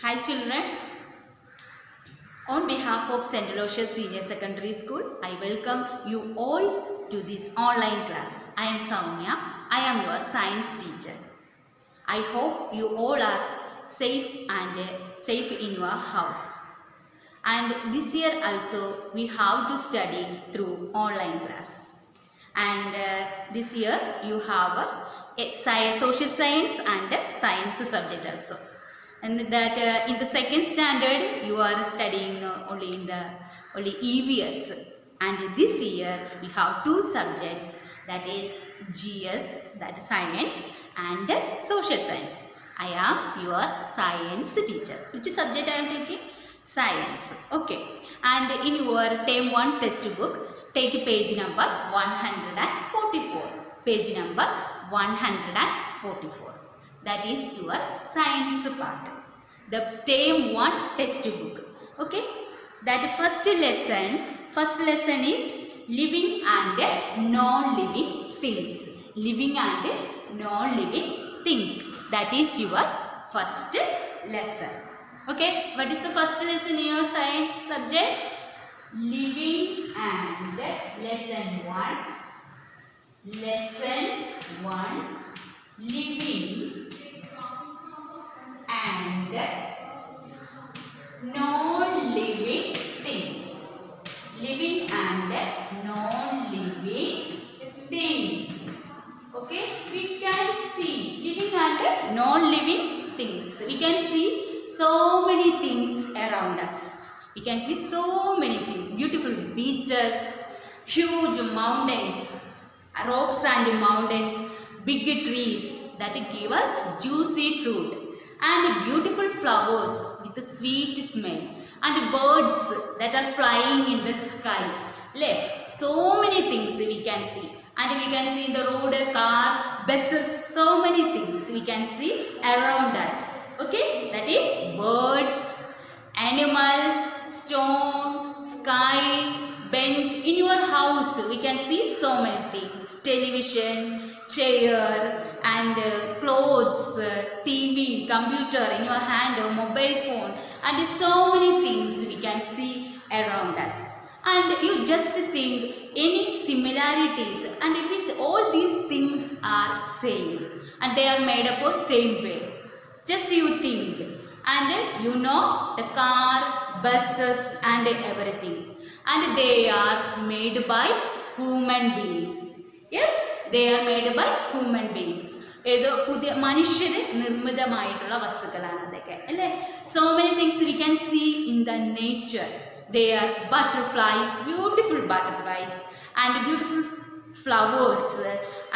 Hi children, on behalf of St. Aloysius Senior Secondary School, I welcome you all to this online class. I am Soumya, I am your science teacher. I hope you all are safe in your house. And this year also we have to study through online class. And this year you have a social science and science subject also. And that in the second standard you are studying only EVS, and this year we have two subjects, that is GS, that is science, and social science. I am your science teacher. Which subject I am taking? Science. Okay. And in your term 1 textbook, take page number 144. Page number 144. That is your science part. The term 1 textbook. Okay. That first lesson is living and non-living things. Living and non-living things. That is your first lesson. Okay. What is the first lesson in your science subject? Living and lesson 1. Lesson 1. Living and non-living things. Living and non-living things. Okay, we can see living and non-living things. We can see so many things around us. We can see so many things. Beautiful beaches, huge mountains, rocks and mountains, big trees that give us juicy fruit, and beautiful flowers with a sweet smell, and birds that are flying in the sky. So many things we can see, and we can see in the road, car, buses, so many things we can see around us. Okay, that is birds, animals, stone, sky, bench. In your house we can see so many things: television, chair, and clothes, TV, computer in your hand, or mobile phone, and so many things we can see around us. And you just think any similarities, and which all these things are same, and they are made up of same way. Just you think, and you know the car, buses, and everything, and they are made by human beings. Yes, they are made by human beings. മനുഷ്യര് നിർമ്മിതമായിട്ടുള്ള വസ്തുക്കളാണ് അതൊക്കെ അല്ലേ. So many things we can see in the nature. They are butterflies, beautiful butterflies, and beautiful flowers,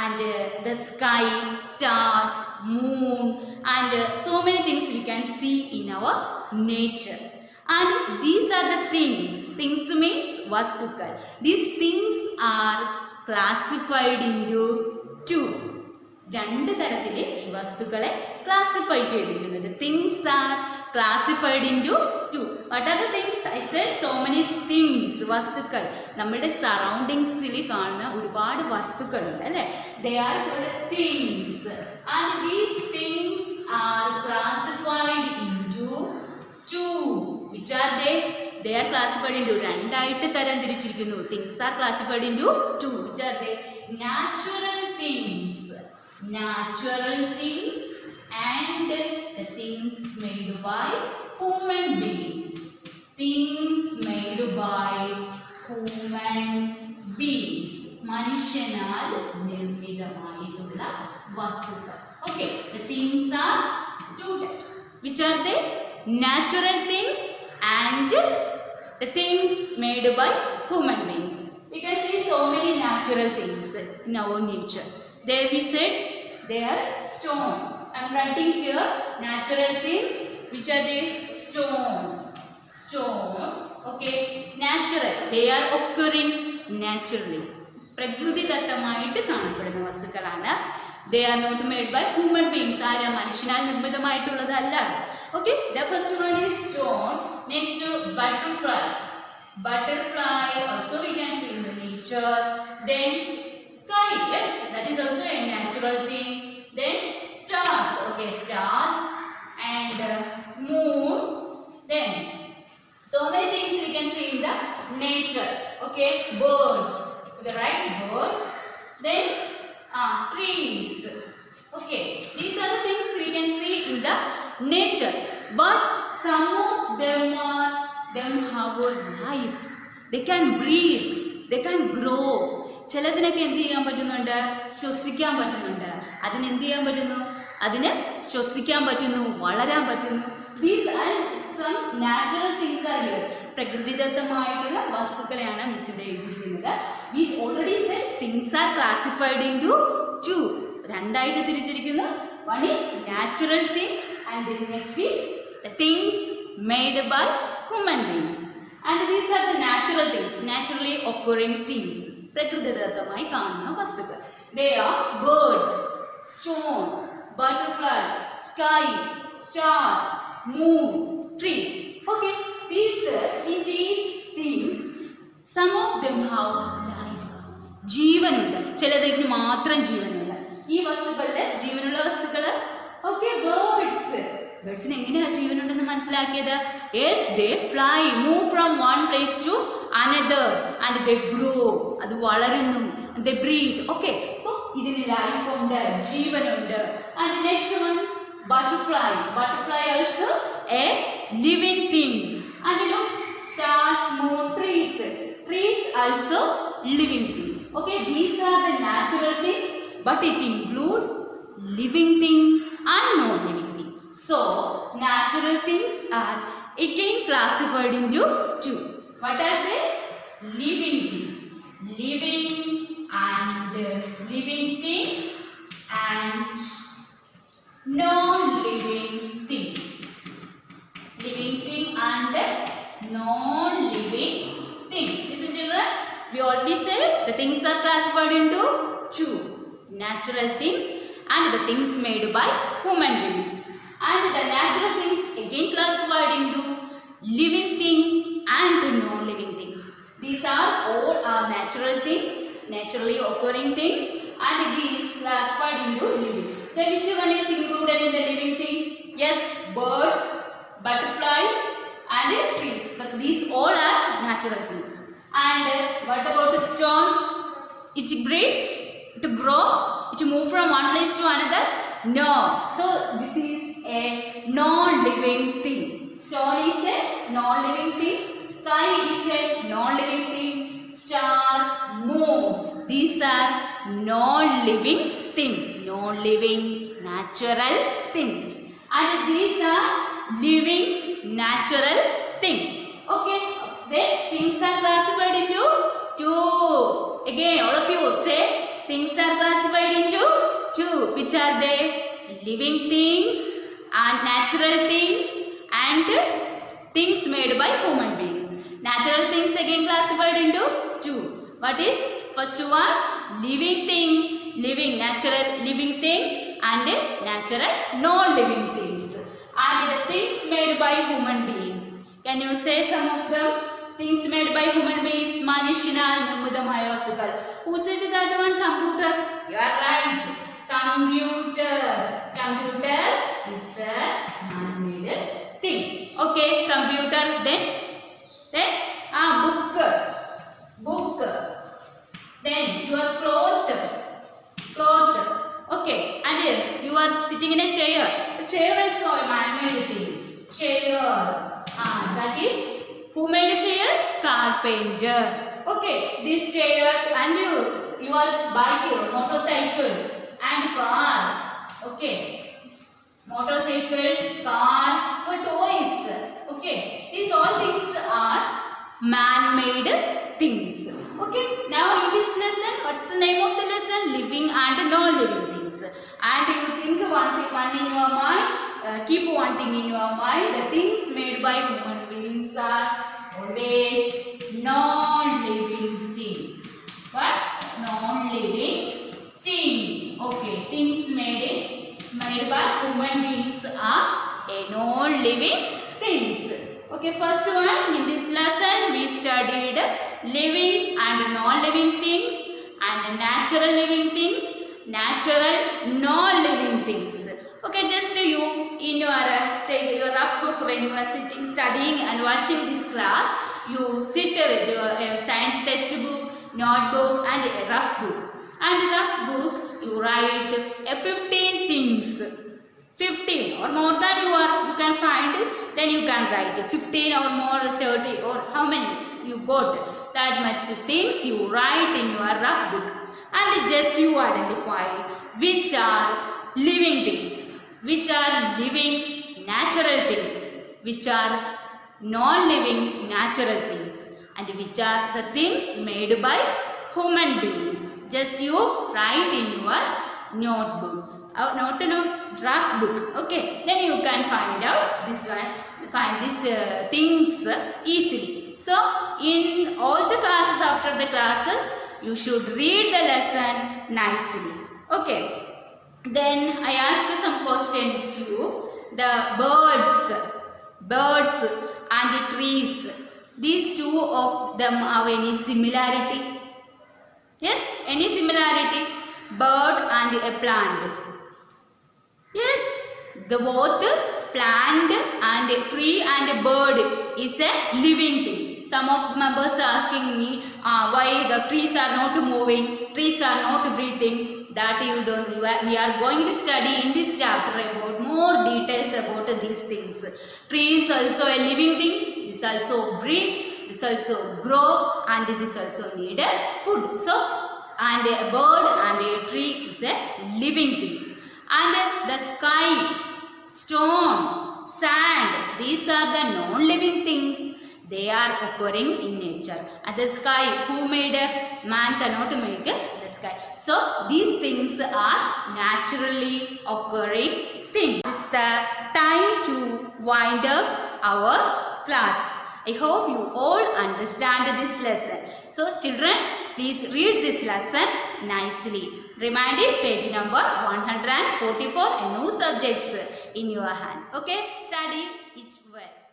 and the sky, stars, moon, and so many things we can see in our nature. And these are the things. Things means vastukal. These things are classified into two. രണ്ട് തരത്തിൽ ഈ വസ്തുക്കളെ classify ചെയ്തിരിക്കുന്നത്. Things are classified into two. What are the things? I said so many things. വസ്തുക്കൾ, നമ്മുടെ സറൗണ്ടിങ്സിൽ കാണുന്ന ഒരുപാട് വസ്തുക്കളുണ്ട് അല്ലേ. They are called things, and these things are classified into two. Which are they? They are classified into രണ്ടായിട്ട് തരം തിരിച്ചിരിക്കുന്നു. Things are classified into two. Which are they? Natural things. Natural things and the things made by human beings. Things made by human beings. മനുഷ്യനാൽ നിർമ്മിതമായിട്ടുള്ള വസ്തുക്കൾ. Okay, the things are two types. Which are they? Natural things and the things made by human beings. We can see so many natural things in our nature. There we said they are stone. I am writing here natural things. Which are they? Stone. Stone. Okay. Natural. They are occurring naturally. പ്രകൃതിദത്തമായിട്ട് കാണപ്പെടുന്ന വസ്തുക്കളാണ്. They are not made by human beings. ആരാ? മനുഷ്യനാൽ നിർമ്മിതമായിട്ടുള്ളതല്ല. Okay. The first one is stone. Next butterfly. Butterfly also we can see in the nature. Then sky. Yes, that is also a natural thing. Then stars. Okay, stars and moon nature. Okay, birds. Okay, right? Birds. Then trees. Okay, these are the things we can see in the nature. But some of them have a life. They can breathe. They can grow. ചിലതിനൊക്കെ എന്ത് ചെയ്യാൻ പറ്റുന്നുണ്ട്? ശ്വസിക്കാൻ പറ്റുന്നുണ്ട്. അതിന് എന്ത് ചെയ്യാൻ പറ്റുന്നു? അതിന് ശ്വസിക്കാൻ പറ്റുന്നു, വളരാൻ പറ്റുന്നു. These are some natural things are here. പ്രകൃതിദത്തമായിട്ടുള്ള വസ്തുക്കളെയാണ് മിസ് ഇവിടെ എഴുതിയിരിക്കുന്നത്. We already said things are classified into two. രണ്ടായിട്ട് തിരിച്ചിരിക്കുന്നു. One is natural thing and the next is the things made by human beings. And these are the natural things, naturally occurring things. പ്രകൃതിദത്തമായി കാണുന്ന വസ്തുക്കൾ. They are birds, stone, butterfly, sky, stars, moon, trees. Okay, in these things, some of them have life. ജീവനുണ്ട്. ചിലതിന് മാത്രം ജീവനുണ്ട്. ഈ വസ്തുക്കളുടെ ജീവനുള്ള വസ്തുക്കള് ഓക്കെ ബേർഡ്സ്. ബേർഡ്സിന് എങ്ങനെയാ ജീവനുണ്ടെന്ന് മനസ്സിലാക്കിയത്? Yes, they fly, move from one place to another and they grow. അത് വളരുന്നു. ദേ ബ്രീത്ത്. ഓക്കെ, അപ്പോൾ ഇതിന് ലൈഫ് ഉണ്ട്, ജീവനുണ്ട്. And next one butterfly. Butterfly also a living thing. And you know, stars, moon, trees. Trees also living thing. Okay, these are the natural things, but it include living thing and non-living thing. So, natural things are again classified into two. What are they? Living thing. Living and living thing and non-living thing. Living thing and non-living thing. Listen children, we already said the things are classified into two. Natural things and the things made by human beings. And the natural things again classified into living things and non-living things. These are all our natural things, naturally occurring things, and these classified into living. Then which one is included in the living thing? Yes, birds, butterfly and trees. But these all are natural things. And what about the stone? It breathe, it grow, it move from one place to another? No. So this is a non-living thing. Stone is a non-living thing. Sky is a non-living thing. Star, moon. These are non-living things. Non-living natural things. And these are living natural things. Okay, then things are classified into two. Again, all of you say things are classified into two. Which are they? Living things and natural things and things made by human beings. Natural things again classified into two. What is first one? Living thing, living natural living things and natural non-living things. And the things made by human beings. Can you say some of them? Things made by human beings. Manushyinal നിർമ്മിതമായ വസ്തുക്കൾ. Who said that one? Computer. You are right. Computer. Computer is a man-made thing. Okay, computer. Then book. Book. Then your cloth. Cloth. Okay, and you are sitting in a chair. A chair is also a man-made thing. Chair. That is, who made a chair? Carpenter. Okay, this chair and your bike, motorcycle and car. Okay, motorcycle, car, or toys. Okay, these all things are man-made things. Okay, now in this lesson, what's the name of the lesson? Living and non-living things. And you think one in your mind, keep one thing in your mind, the things made by human beings are always non-living thing. What? Non-living thing. Okay, things made by human beings are a non-living things. Okay, first one, in this lesson we studied living and non-living things and natural living things, natural non-living things. Okay, just you in your take your rough book when you are sitting studying and watching this class, you sit with your science textbook, notebook and a rough book. And rough book you write 15 things. 15 or more than you can find, then you can write 15 or more 30 or how many you got, that much things you write in your rough book. And just you identify which are living things, which are living natural things, which are non-living natural things, and which are the things made by human beings. Just you write in your notebook. Not a draft book. Okay, then you can find out this one, find these things easily. So in all the classes, after the classes, you should read the lesson nicely. Okay, then I ask some questions to you. The birds and the trees, these two of them have any similarity? Yes, any similarity? Bird and a plant. Yes, the both plant and a tree and a bird is a living thing. Some of the members are asking me why the trees are not moving, trees are not breathing. That you don't. We are going to study in this chapter about more details about these things. Trees also a living thing. This also breathe. This also grow, and this also need food. So, and a bird and a tree is a living thing. And the sky, stone, sand, these are the non-living things. They are occurring in nature. And the sky, who made it? Man cannot make the sky. So these things are naturally occurring things. It's the time to wind up our class. I hope you all understand this lesson. So children, please read this lesson nicely. Remind it, page number 144, new subjects in your hand. Okay, study it well.